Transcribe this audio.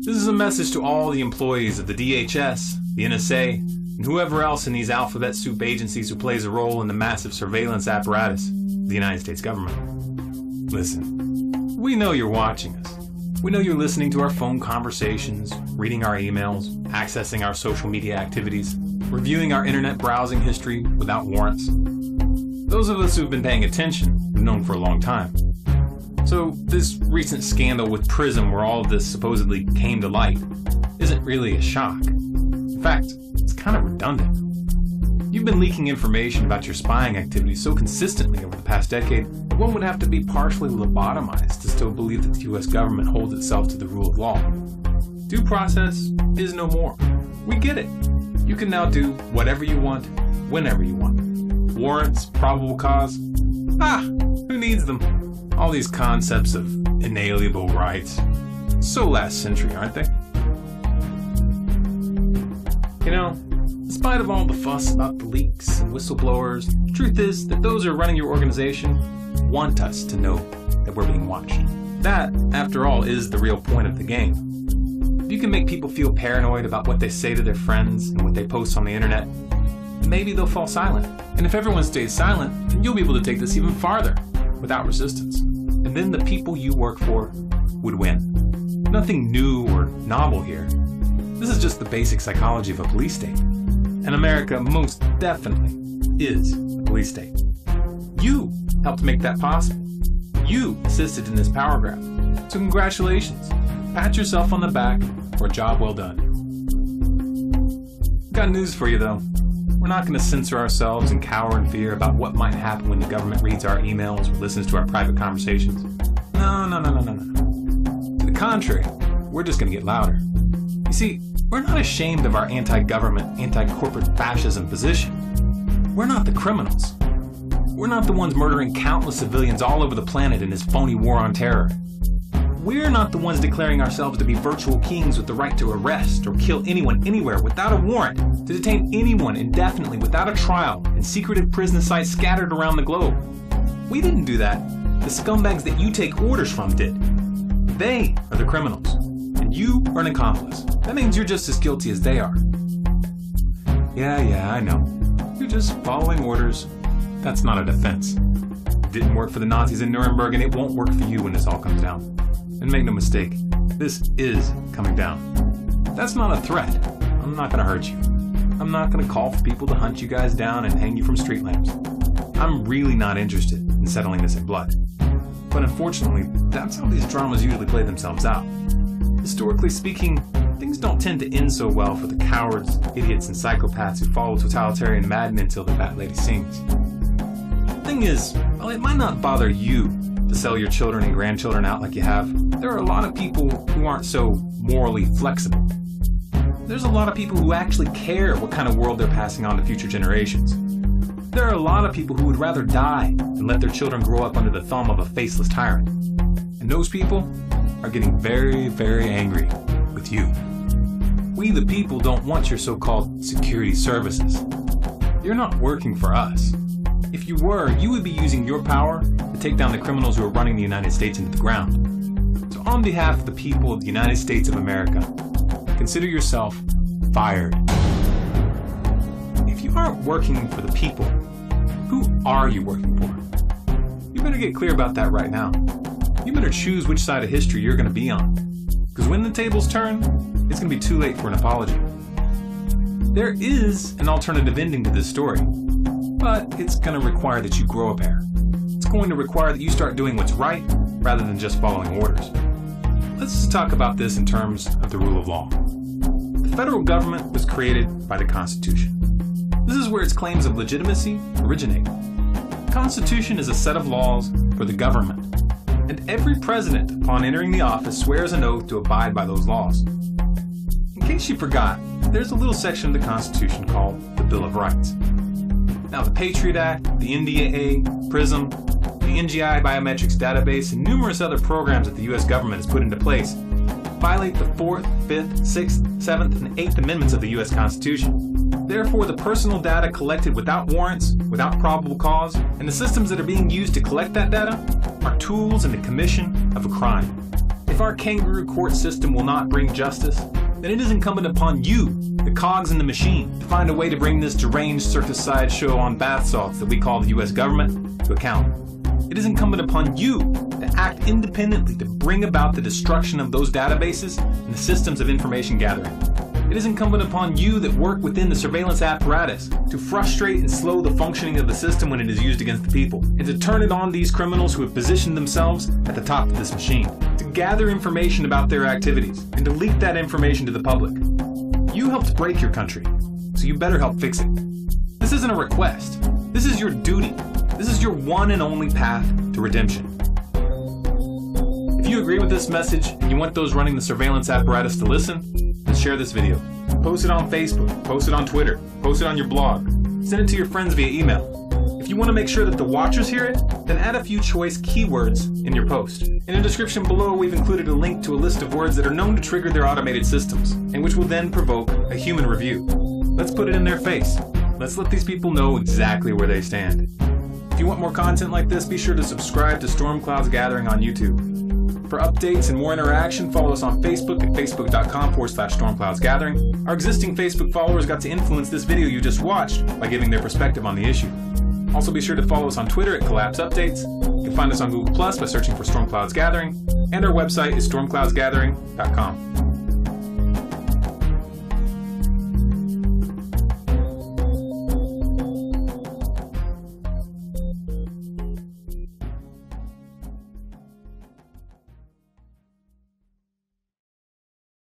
This is a message to all the employees of the DHS, the NSA, and whoever else in these alphabet soup agencies who plays a role in the massive surveillance apparatus of the United States government. Listen, we know you're watching us. We know you're listening to our phone conversations, reading our emails, accessing our social media activities, reviewing our internet browsing history without warrants. Those of us who've been paying attention have known for a long time. So this recent scandal with PRISM, where all of this supposedly came to light, isn't really a shock. In fact, it's kind of redundant. You've been leaking information about your spying activities so consistently over the past decade that one would have to be partially lobotomized to still believe that the US government holds itself to the rule of law. Due process is no more. We get it. You can now do whatever you want, whenever you want. Warrants, probable cause, who needs them? All these concepts of inalienable rights. So last century, aren't they? You know, in spite of all the fuss about the leaks and whistleblowers, the truth is that those who are running your organization want us to know that we're being watched. That, after all, is the real point of the game. If you can make people feel paranoid about what they say to their friends and what they post on the internet, maybe they'll fall silent. And if everyone stays silent, then you'll be able to take this even farther without resistance. And then the people you work for would win. Nothing new or novel here. This is just the basic psychology of a police state. And America most definitely is a police state. You helped make that possible. You assisted in this power grab. So congratulations. Pat yourself on the back for a job well done. Got news for you though. We're not going to censor ourselves and cower in fear about what might happen when the government reads our emails or listens to our private conversations. No. To the contrary, we're just going to get louder. You see, we're not ashamed of our anti-government, anti-corporate fascism position. We're not the criminals. We're not the ones murdering countless civilians all over the planet in this phony war on terror. We're not the ones declaring ourselves to be virtual kings with the right to arrest or kill anyone anywhere without a warrant, to detain anyone indefinitely without a trial in secretive prison sites scattered around the globe. We didn't do that. The scumbags that you take orders from did. They are the criminals, and you are an accomplice. That means you're just as guilty as they are. Yeah, I know. You're just following orders. That's not a defense. It didn't work for the Nazis in Nuremberg, and it won't work for you when this all comes down. And make no mistake, this is coming down. That's not a threat. I'm not going to hurt you. I'm not going to call for people to hunt you guys down and hang you from street lamps. I'm really not interested in settling this in blood. But unfortunately, that's how these dramas usually play themselves out. Historically speaking, things don't tend to end so well for the cowards, idiots, and psychopaths who follow totalitarian madmen until the fat lady sings. The thing is, while it might not bother you to sell your children and grandchildren out like you have, there are a lot of people who aren't so morally flexible. There's a lot of people who actually care what kind of world they're passing on to future generations. There are a lot of people who would rather die than let their children grow up under the thumb of a faceless tyrant. And those people are getting very, very angry with you. We the people don't want your so-called security services. You're not working for us. If you were, you would be using your power to take down the criminals who are running the United States into the ground. So on behalf of the people of the United States of America, consider yourself fired. If you aren't working for the people, who are you working for? You better get clear about that right now. You better choose which side of history you're going to be on. Because when the tables turn, it's going to be too late for an apology. There is an alternative ending to this story, but it's going to require that you grow a pair. It's going to require that you start doing what's right rather than just following orders. Let's just talk about this in terms of the rule of law. The federal government was created by the Constitution. This is where its claims of legitimacy originate. The Constitution is a set of laws for the government, and every president, upon entering the office, swears an oath to abide by those laws. In case you forgot, there's a little section of the Constitution called the Bill of Rights. Now, the Patriot Act, the NDAA, PRISM, the NGI Biometrics Database, and numerous other programs that the U.S. government has put into place violate the 4th, 5th, 6th, 7th, and 8th Amendments of the U.S. Constitution. Therefore, the personal data collected without warrants, without probable cause, and the systems that are being used to collect that data are tools in the commission of a crime. If if our kangaroo court system will not bring justice, then it is incumbent upon you, the cogs in the machine, to find a way to bring this deranged circus sideshow on bath salts that we call the US government to account. It is incumbent upon you to act independently to bring about the destruction of those databases and the systems of information gathering. It is incumbent upon you that work within the surveillance apparatus to frustrate and slow the functioning of the system when it is used against the people, and to turn it on these criminals who have positioned themselves at the top of this machine, to gather information about their activities, and to leak that information to the public. You helped break your country, so you better help fix it. This isn't a request. This is your duty. This is your one and only path to redemption. If you agree with this message and you want those running the surveillance apparatus to listen, then share this video. Post it on Facebook, post it on Twitter, post it on your blog, send it to your friends via email. If you want to make sure that the watchers hear it, then add a few choice keywords in your post. In the description below, we've included a link to a list of words that are known to trigger their automated systems, and which will then provoke a human review. Let's put it in their face. Let's let these people know exactly where they stand. If you want more content like this, be sure to subscribe to Storm Clouds Gathering on YouTube. For updates and more interaction, follow us on Facebook at facebook.com/stormcloudsgathering. Our existing Facebook followers got to influence this video you just watched by giving their perspective on the issue. Also be sure to follow us on Twitter at Collapse Updates. You can find us on Google Plus by searching for Storm Clouds Gathering, and our website is stormcloudsgathering.com.